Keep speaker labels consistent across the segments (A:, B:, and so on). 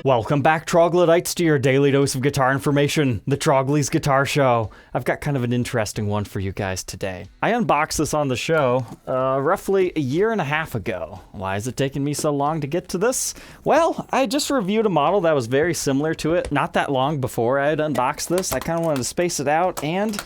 A: Welcome back, troglodytes, to your daily dose of guitar information, the Trogly's Guitar Show. I've got kind of an interesting one for you guys today. I unboxed this on the show roughly a year and a half ago. Why is it taking me so long to get to this? Well, I just reviewed a model that was very similar to it not that long before I had unboxed this. I kind of wanted to space it out, and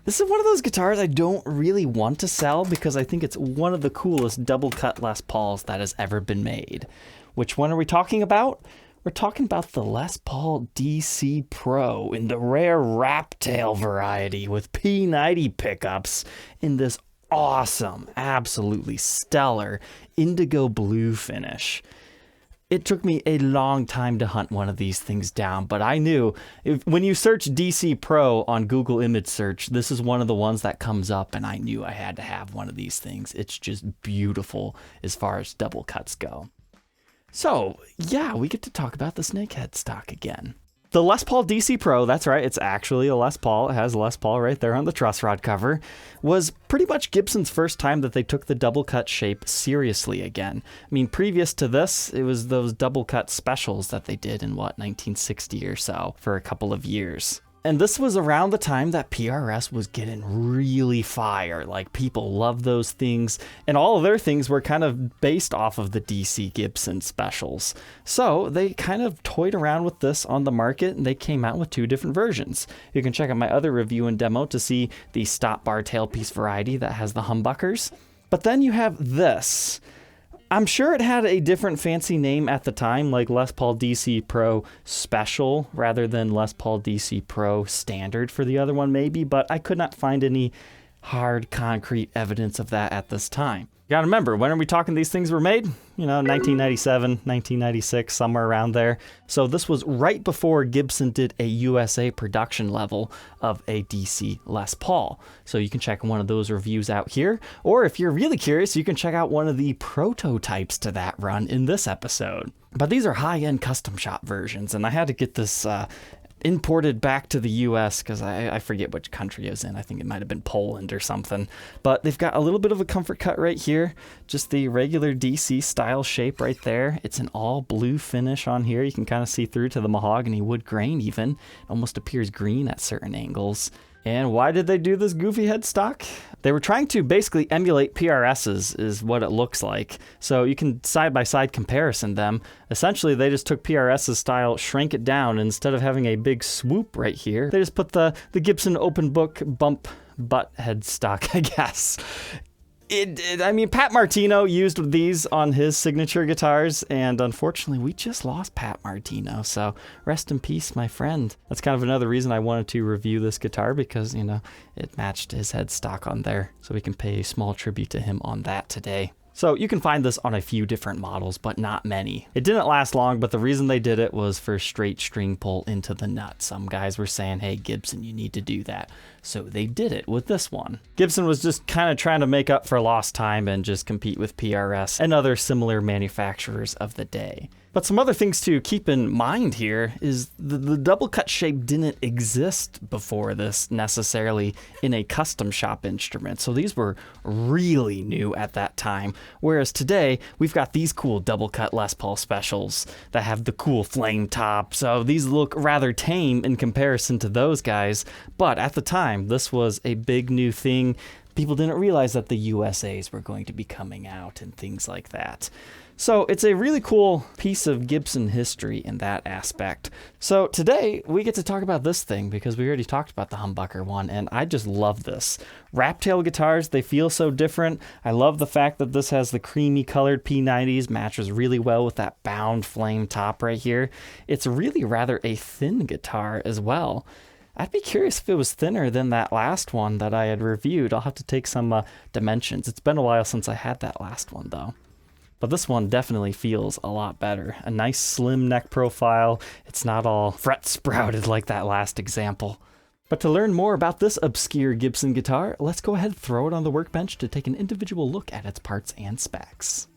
A: this is one of those guitars I don't really want to sell because I think it's one of the coolest double-cut Les Pauls that has ever been made. Which one are we talking about? We're talking about the Les Paul DC Pro in the rare Wraptail variety with P90 pickups in this awesome, absolutely stellar indigo blue finish. It took me a long time to hunt one of these things down, but I knew when you search DC Pro on Google image search, this is one of the ones that comes up, and I knew I had to have one of these things. It's just beautiful as far as double cuts go. So, yeah, we get to talk about the snake headstock again. The Les Paul DC Pro, that's right, it's actually a Les Paul. It has Les Paul right there on the truss rod cover. Was pretty much Gibson's first time that they took the double cut shape seriously again. I mean, previous to this, it was those double cut specials that they did in, 1960 or so for a couple of years. And this was around the time that PRS was getting really fire. Like, people loved those things, and all of their things were kind of based off of the DC Gibson specials. So they kind of toyed around with this on the market, and they came out with two different versions. You can check out my other review and demo to see the stop bar tailpiece variety that has the humbuckers. But then you have this. I'm sure it had a different fancy name at the time, like Les Paul DC Pro Special rather than Les Paul DC Pro Standard for the other one maybe, but I could not find any hard concrete evidence of that at this time. You gotta remember, when are we talking these things were made? 1997, 1996, somewhere around there. So this was right before Gibson did a USA production level of a DC Les Paul. So you can check one of those reviews out here. Or if you're really curious, you can check out one of the prototypes to that run in this episode. But these are high-end custom shop versions, and I had to get this imported back to the US because I forget which country it was in. I think it might have been Poland or something. But they've got a little bit of a comfort cut right here. Just the regular DC style shape right there. It's an all blue finish on here. You can kind of see through to the mahogany wood grain even. It almost appears green at certain angles. And why did they do this goofy headstock? They were trying to basically emulate PRS's is what it looks like. So you can side-by-side comparison them. Essentially, they just took PRS's style, shrank it down, and instead of having a big swoop right here, they just put the Gibson open book bump butt headstock, I guess. I mean, Pat Martino used these on his signature guitars, and unfortunately, we just lost Pat Martino, so rest in peace, my friend. That's kind of another reason I wanted to review this guitar, because, it matched his headstock on there, so we can pay a small tribute to him on that today. So you can find this on a few different models, but not many. It didn't last long, but the reason they did it was for straight string pull into the nut. Some guys were saying, hey, Gibson, you need to do that. So they did it with this one. Gibson was just kind of trying to make up for lost time and just compete with PRS and other similar manufacturers of the day. But some other things to keep in mind here is the double cut shape didn't exist before this necessarily in a custom shop instrument. So these were really new at that time. Whereas today, we've got these cool double cut Les Paul specials that have the cool flame top. So these look rather tame in comparison to those guys. But at the time, this was a big new thing. People didn't realize that the USAs were going to be coming out and things like that. So it's a really cool piece of Gibson history in that aspect. So today we get to talk about this thing because we already talked about the humbucker one, and I just love this. Wraptail guitars, they feel so different. I love the fact that this has the creamy colored P90s, matches really well with that bound flame top right here. It's really rather a thin guitar as well. I'd be curious if it was thinner than that last one that I had reviewed. I'll have to take some dimensions. It's been a while since I had that last one though. But this one definitely feels a lot better. A nice slim neck profile. It's not all fret sprouted like that last example. But to learn more about this obscure Gibson guitar, let's go ahead and throw it on the workbench to take an individual look at its parts and specs.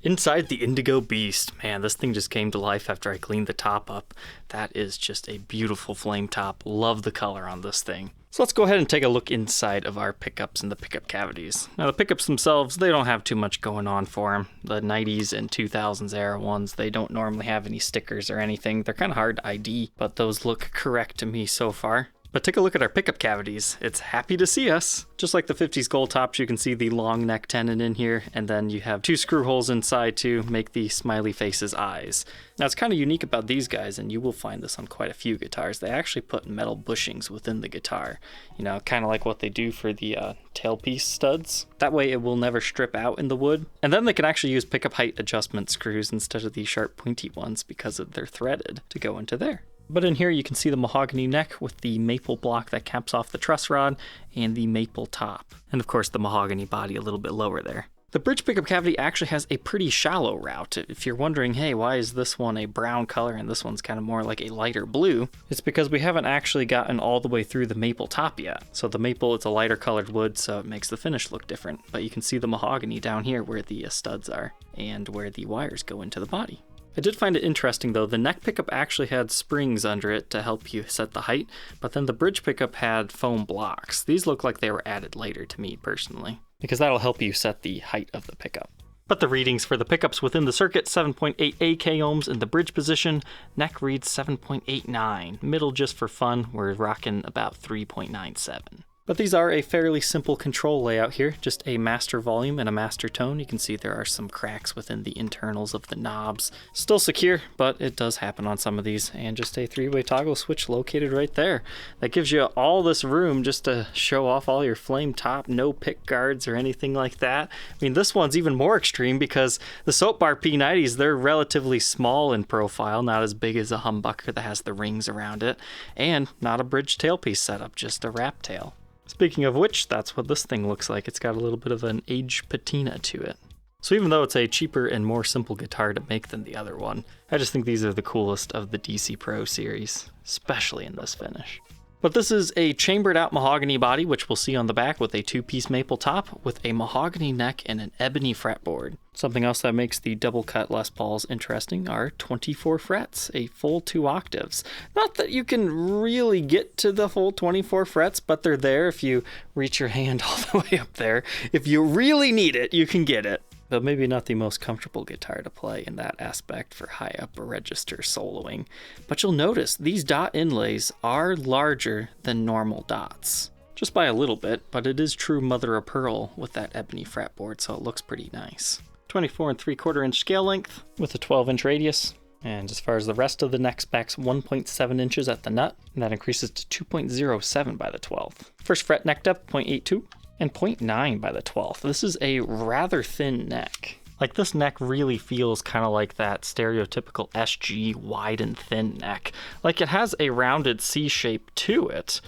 A: Inside the Indigo Beast. Man, this thing just came to life after I cleaned the top up. That is just a beautiful flame top. Love the color on this thing. So let's go ahead and take a look inside of our pickups and the pickup cavities. Now the pickups themselves, they don't have too much going on for them. The 90s and 2000s era ones, they don't normally have any stickers or anything. They're kind of hard to ID, but those look correct to me so far. But take a look at our pickup cavities. It's happy to see us. Just like the 50s Goldtops, you can see the long neck tenon in here, and then you have 2 screw holes inside to make the smiley face's eyes. Now it's kind of unique about these guys, and you will find this on quite a few guitars. They actually put metal bushings within the guitar, you know, kind of like what they do for the tailpiece studs. That way it will never strip out in the wood. And then they can actually use pickup height adjustment screws instead of the sharp pointy ones because they're threaded to go into there. But in here you can see the mahogany neck with the maple block that caps off the truss rod and the maple top. And of course the mahogany body a little bit lower there. The bridge pickup cavity actually has a pretty shallow route. If you're wondering, hey, why is this one a brown color and this one's kind of more like a lighter blue, it's because we haven't actually gotten all the way through the maple top yet. So the maple, it's a lighter colored wood, so it makes the finish look different. But you can see the mahogany down here where the studs are and where the wires go into the body. I did find it interesting though, the neck pickup actually had springs under it to help you set the height, but then the bridge pickup had foam blocks. These look like they were added later to me personally, because that'll help you set the height of the pickup. But the readings for the pickups within the circuit, 7.88 k ohms in the bridge position, neck reads 7.89, middle just for fun, we're rocking about 3.97. But these are a fairly simple control layout here, just a master volume and a master tone. You can see there are some cracks within the internals of the knobs. Still secure, but it does happen on some of these, and just a 3-way toggle switch located right there. That gives you all this room just to show off all your flame top, no pick guards or anything like that. I mean, this one's even more extreme because the Soap Bar P90s, they're relatively small in profile, not as big as a humbucker that has the rings around it, and not a bridge tailpiece setup, just a wrap tail. Speaking of which, that's what this thing looks like. It's got a little bit of an aged patina to it. So even though it's a cheaper and more simple guitar to make than the other one, I just think these are the coolest of the DC Pro series, especially in this finish. But this is a chambered out mahogany body, which we'll see on the back with a 2-piece maple top with a mahogany neck and an ebony fretboard. Something else that makes the double cut Les Pauls interesting are 24 frets, a full 2 octaves. Not that you can really get to the full 24 frets, but they're there if you reach your hand all the way up there. If you really need it, you can get it. But maybe not the most comfortable guitar to play in that aspect for high upper register soloing. But you'll notice these dot inlays are larger than normal dots. Just by a little bit, but it is true mother of pearl with that ebony fretboard, so it looks pretty nice. 24 3/4 inch scale length with a 12-inch radius. And as far as the rest of the neck specs, 1.7 inches at the nut, and that increases to 2.07 by the 12th. First fret neck depth, 0.82. And 0.9 by the 12th. This is a rather thin neck. Like, this neck really feels kind of like that stereotypical SG wide and thin neck. Like, it has a rounded C shape to it,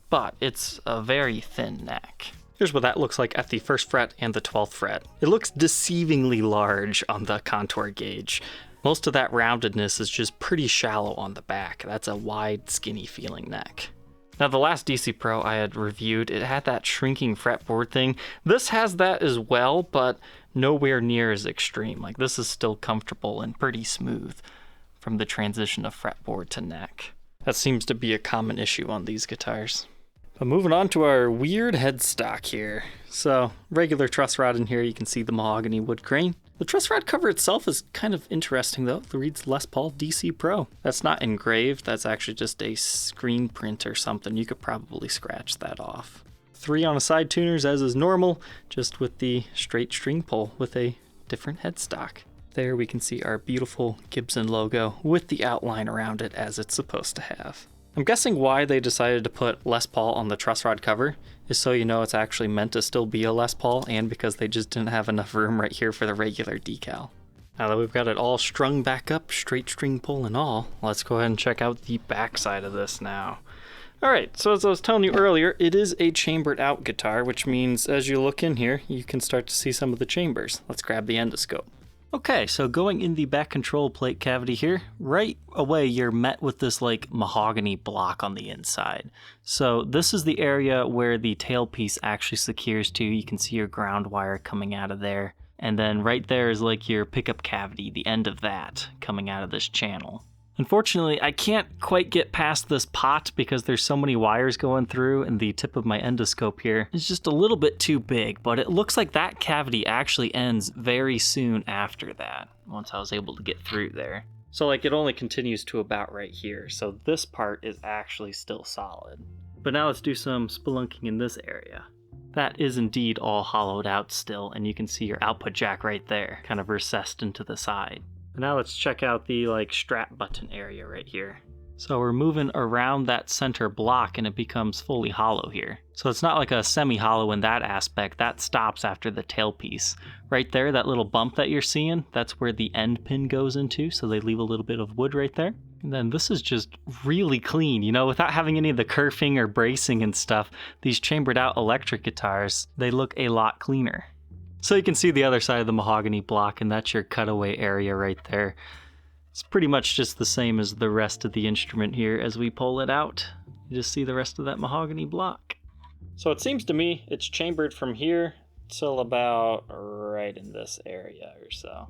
A: but it's a very thin neck. Here's what that looks like at the 1st fret and the 12th fret. It looks deceivingly large on the contour gauge. Most of that roundedness is just pretty shallow on the back. That's a wide, skinny feeling neck. Now, the last DC Pro I had reviewed, it had that shrinking fretboard thing. This has that as well, but nowhere near as extreme. Like, this is still comfortable and pretty smooth from the transition of fretboard to neck. That seems to be a common issue on these guitars. But moving on to our weird headstock here. So, regular truss rod in here, you can see the mahogany wood grain. The truss rod cover itself is kind of interesting though. It reads Les Paul DC Pro. That's not engraved, that's actually just a screen print or something. You could probably scratch that off. 3 on a side tuners as is normal, just with the straight string pull with a different headstock. There we can see our beautiful Gibson logo with the outline around it as it's supposed to have. I'm guessing why they decided to put Les Paul on the truss rod cover is so you know it's actually meant to still be a Les Paul, and because they just didn't have enough room right here for the regular decal. Now that we've got it all strung back up, straight string pull and all, let's go ahead and check out the back side of this now. Alright, so as I was telling you earlier, it is a chambered out guitar, which means as you look in here, you can start to see some of the chambers. Let's grab the endoscope. Okay, so going in the back control plate cavity here, right away you're met with this like mahogany block on the inside. So this is the area where the tailpiece actually secures to. You can see your ground wire coming out of there.
B: And then right there is like your pickup cavity, the end of that coming out of this channel. Unfortunately, I can't quite get past this pot because there's so many wires going through, and the tip of my endoscope here is just a little bit too big, but it looks like that cavity actually ends very soon after that, once I was able to get through there. So like it only continues to about right here, so this part is actually still solid. But now let's do some spelunking in this area. That is indeed all hollowed out still, and you can see your output jack right there, kind of recessed into the side. Now let's check out the strap button area right here. So we're moving around that center block and it becomes fully hollow here. So it's not like a semi-hollow in that aspect, that stops after the tailpiece. Right there, that little bump that you're seeing, that's where the end pin goes into, so they leave a little bit of wood right there. And then this is just really clean, you know, without having any of the kerfing or bracing and stuff, these chambered out electric guitars, they look a lot cleaner. So you can see the other side of the mahogany block, and that's your cutaway area right there. It's pretty much just the same as the rest of the instrument here as we pull it out. You just see the rest of that mahogany block. So it seems to me it's chambered from here till about right in this area or so.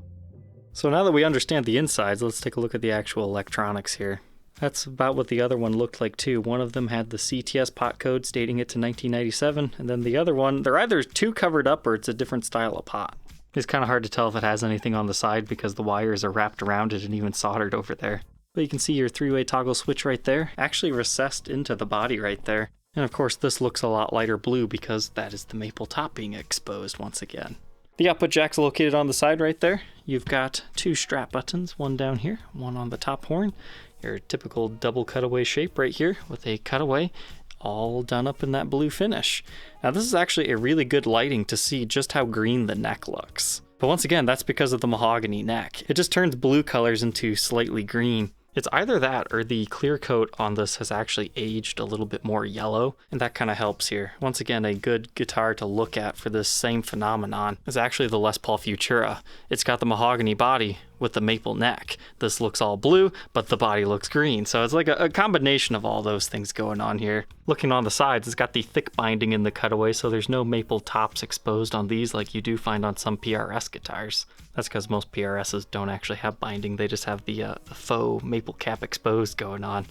B: So now that we understand the insides, let's take a look at the actual electronics here. That's about what the other one looked like too. One of them had the CTS pot code stating it to 1997, and then the other one, they're either too covered up or it's a different style of pot. It's kind of hard to tell if it has anything on the side because the wires are wrapped around it and even soldered over there. But you can see your three-way toggle switch right there, actually recessed into the body right there. And of course this looks a lot lighter blue because that is the maple top being exposed once again. The output jack's located on the side right there. You've got two strap buttons, one down here, one on the top horn. Your typical double cutaway shape right here with a cutaway all done up in that blue finish. Now this is actually a really good lighting to see just how green the neck looks. But once again, that's because of the mahogany neck. It just turns blue colors into slightly green. It's either that or the clear coat on this has actually aged a little bit more yellow, and that kind of helps here. Once again, a good guitar to look at for this same phenomenon is actually the Les Paul Futura. It's got the mahogany body with the maple neck. This looks all blue, but the body looks green. So it's like a combination of all those things going on here. Looking on the sides, it's got the thick binding in the cutaway, so there's no maple tops exposed on these like you do find on some PRS guitars. That's because most PRSs don't actually have binding, they just have the faux maple cap exposed going on.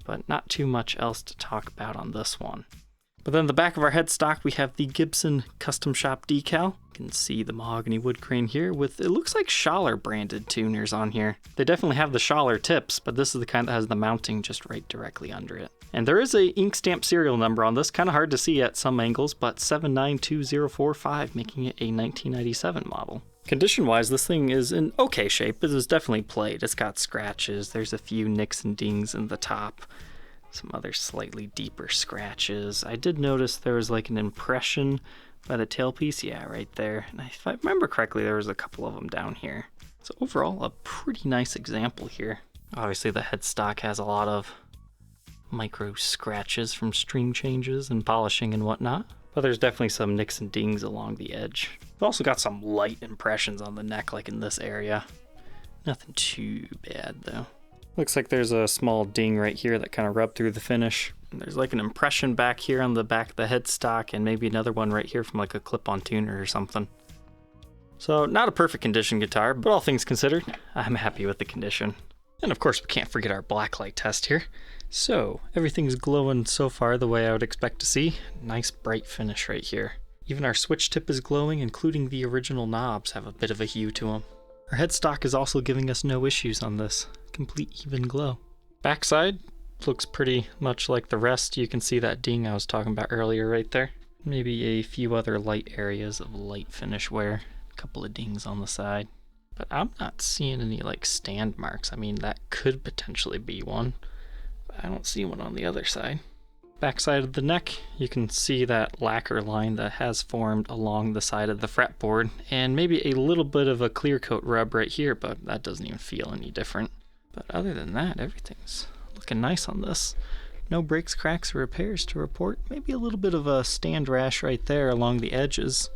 B: But not too much else to talk about on this one. But then the back of our headstock, we have the Gibson Custom Shop decal. You can see the mahogany wood grain here with, it looks like Schaller branded tuners on here. They definitely have the Schaller tips, but this is the kind that has the mounting just right directly under it. And there is a ink stamp serial number on this, kind of hard to see at some angles, but 792045, making it a 1997 model. Condition-wise, this thing is in okay shape. It was definitely played. It's got scratches. There's a few nicks and dings in the top. Some other slightly deeper scratches. I did notice there was like an impression by the tailpiece. Yeah, right there. And if I remember correctly, there was a couple of them down here. So overall, a pretty nice example here. Obviously, the headstock has a lot of micro scratches from string changes and polishing and whatnot. But there's definitely some nicks and dings along the edge. We've also got some light impressions on the neck, like in this area. Nothing too bad, though. Looks like there's a small ding right here that kind of rubbed through the finish. And there's like an impression back here on the back of the headstock, and maybe another one right here from like a clip-on tuner or something. So not a perfect condition guitar, but all things considered, I'm happy with the condition. And of course, we can't forget our blacklight test here. So everything's glowing so far the way I would expect to see. Nice bright finish right here. Even our switch tip is glowing, including the original knobs have a bit of a hue to them. Our headstock is also giving us no issues on this. Complete even glow. Backside looks pretty much like the rest. You can see that ding I was talking about earlier right there. Maybe a few other light areas of light finish wear. A couple of dings on the side. But I'm not seeing any like stand marks. I mean, that could potentially be one. But I don't see one on the other side. Backside of the neck, you can see that lacquer line that has formed along the side of the fretboard, and maybe a little bit of a clear coat rub right here, but that doesn't even feel any different. But other than that, everything's looking nice on this. No breaks, cracks, or repairs to report. Maybe a little bit of a stand rash right there along the edges.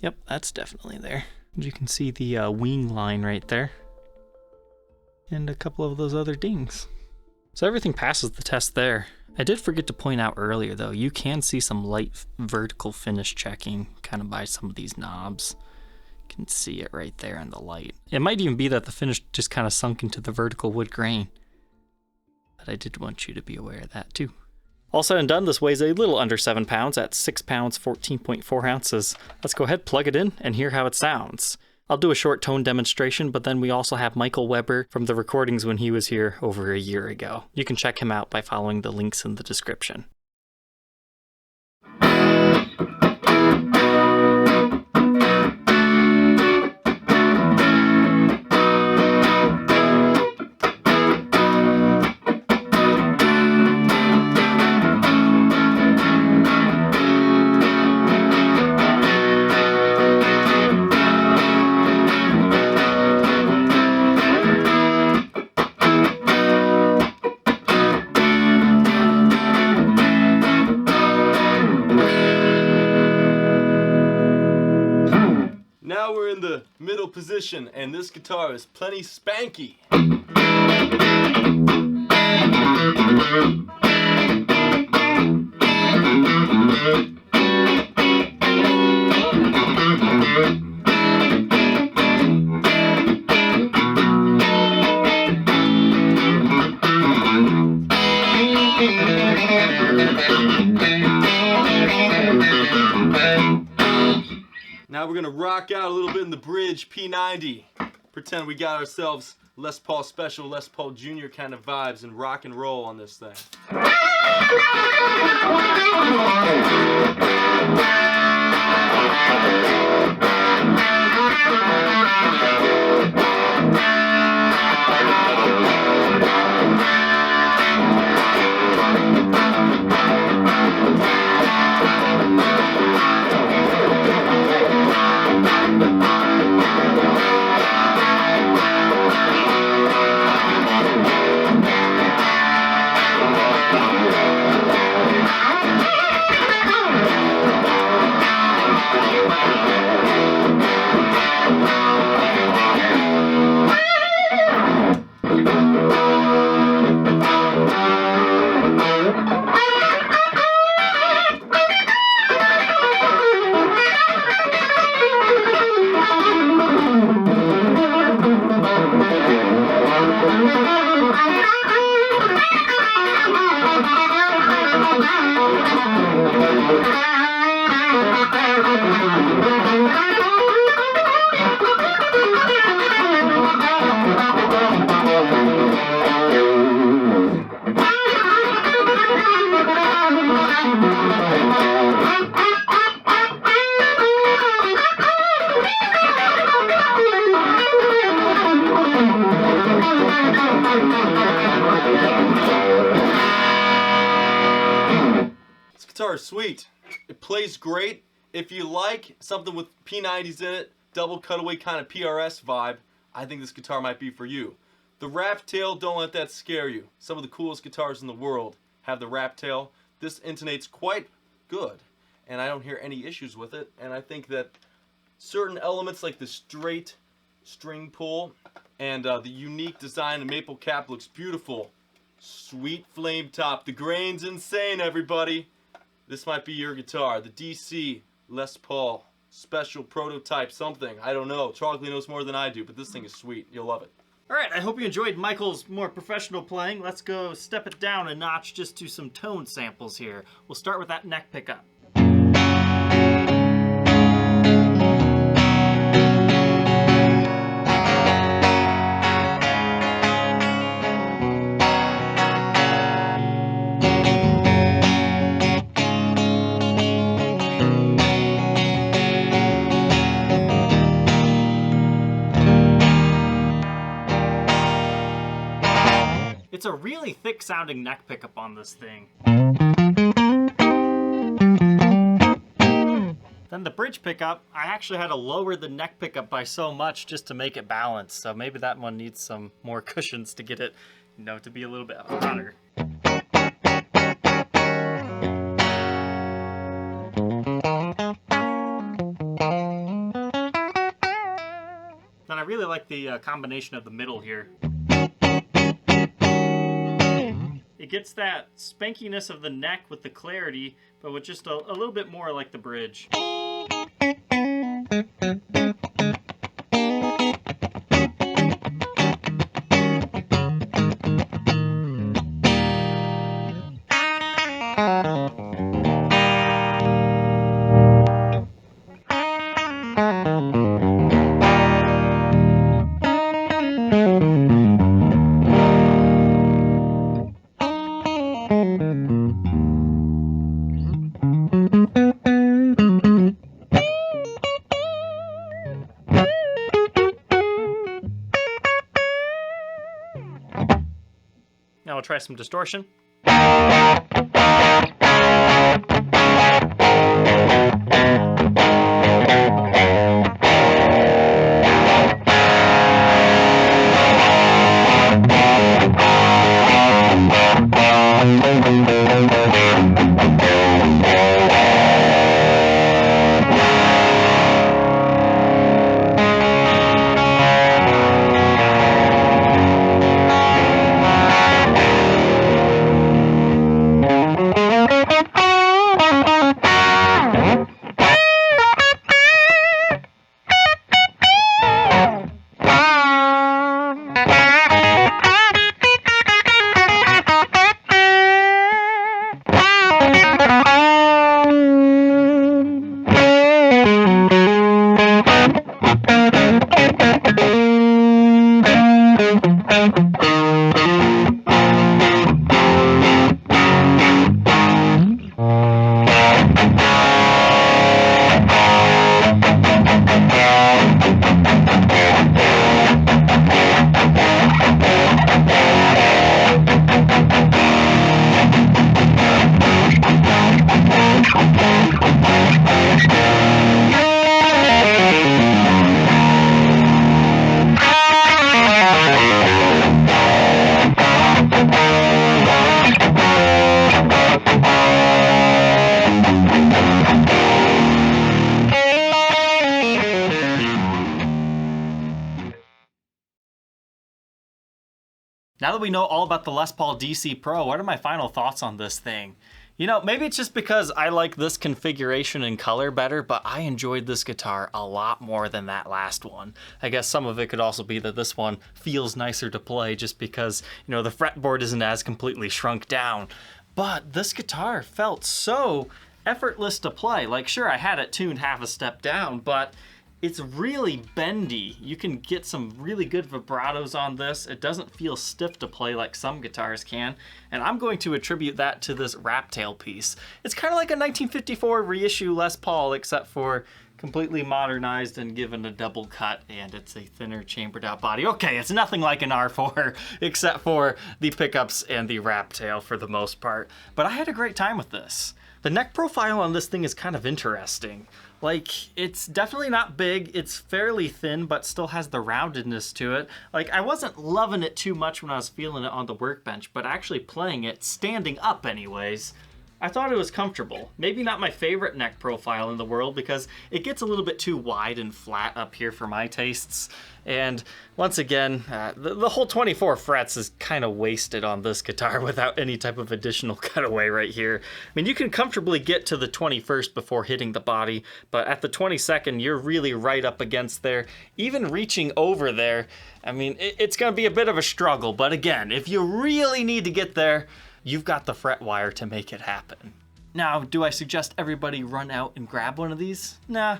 B: Yep, that's definitely there. And you can see the wing line right there. And a couple of those other dings. So everything passes the test there. I did forget to point out earlier though, you can see some light vertical finish checking kind of by some of these knobs. You can see it right there in the light. It might even be that the finish just kind of sunk into the vertical wood grain. But I did want you to be aware of that too. All said and done, this weighs a little under 7 pounds at 6 pounds, 14.4 ounces. Let's go ahead, plug it in, and hear how it sounds. I'll do a short tone demonstration, but then we also have Michael Weber from the recordings when he was here over a year ago. You can check him out by following the links in the description.
C: Now we're in the middle position, and this guitar is plenty spanky. Now we're gonna rock out a little bit in the bridge, P90. Pretend we got ourselves Les Paul Special, Les Paul Jr. kind of vibes and rock and roll on this thing. This guitar is sweet. It plays great. If you like something with P90s in it, double cutaway kind of PRS vibe, I think this guitar might be for you. The Wraptail, don't let that scare you. Some of the coolest guitars in the world have the Wraptail. This intonates quite good, and I don't hear any issues with it. And I think that certain elements like the straight string pull and the unique design, the maple cap looks beautiful. Sweet flame top. The grain's insane, everybody. This might be your guitar. The DC Les Paul Special Prototype something. I don't know. Trogly knows more than I do, but this thing is sweet. You'll love it.
A: All right, I hope you enjoyed Michael's more professional playing. Let's go step it down a notch just to some tone samples here. We'll start with that neck pickup. It's a really thick sounding neck pickup on this thing. Then the bridge pickup, I actually had to lower the neck pickup by so much just to make it balance. So maybe that one needs some more cushions to get it, you know, to be a little bit hotter. Then I really like the combination of the middle here. It gets that spankiness of the neck with the clarity, but with just a little bit more like the bridge.
B: try some distortion. Now that we know all about the Les Paul DC Pro, what are my final thoughts on this thing? You know, maybe it's just because I like this configuration and color better, but I enjoyed this guitar a lot more than that last one. I guess some of it could also be that this one feels nicer to play just because, you know, the fretboard isn't as completely shrunk down. But this guitar felt so effortless to play. Like, sure, I had it tuned half a step down, but it's really bendy. You can get some really good vibratos on this. It doesn't feel stiff to play like some guitars can. And I'm going to attribute that to this Wraptail piece. It's kind of like a 1954 reissue Les Paul, except for completely modernized and given a double cut, and it's a thinner chambered out body. Okay, it's nothing like an R4, except for the pickups and the Wraptail for the most part. But I had a great time with this. The neck profile on this thing is kind of interesting. Like, it's definitely not big, it's fairly thin, but still has the roundedness to it. Like, I wasn't loving it too much when I was feeling it on the workbench, but actually playing it, standing up anyways, I thought it was comfortable. Maybe not my favorite neck profile in the world because it gets a little bit too wide and flat up here for my tastes. And once again, the whole 24 frets is kind of wasted on this guitar without any type of additional cutaway right here. I mean, you can comfortably get to the 21st before hitting the body, but at the 22nd, you're really right up against there. Even reaching over there, I mean, it's going to be a bit of a struggle. But again, if you really need to get there, you've got the fret wire to make it happen. Now, do I suggest everybody run out and grab one of these? Nah.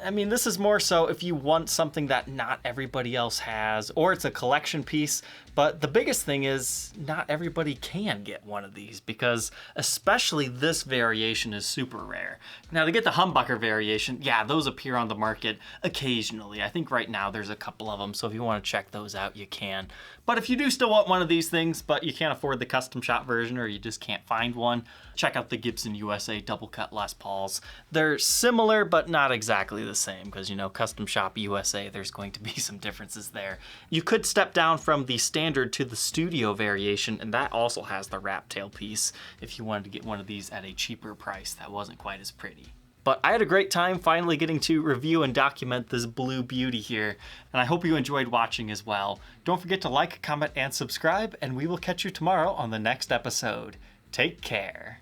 B: I mean, this is more so if you want something that not everybody else has, or it's a collection piece. But the biggest thing is not everybody can get one of these because especially this variation is super rare. Now, to get the humbucker variation, yeah, those appear on the market occasionally. I think right now there's a couple of them, so if you want to check those out, you can. But if you do still want one of these things, but you can't afford the custom shop version or you just can't find one, check out the Gibson USA Doublecut Les Pauls. They're similar, but not exactly the same because, you know, custom shop USA, there's going to be some differences there. You could step down from the standard to the studio variation, and that also has the Wraptail piece if you wanted to get one of these at a cheaper price that wasn't quite as pretty. But I had a great time finally getting to review and document this blue beauty here, and I hope you enjoyed watching as well. Don't forget to like, comment, and subscribe, and we will catch you tomorrow on the next episode. Take care.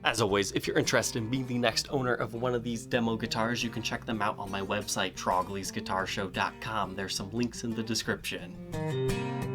B: As always, if you're interested in being the next owner of one of these demo guitars, you can check them out on my website, troglysguitarshow.com. There's some links in the description.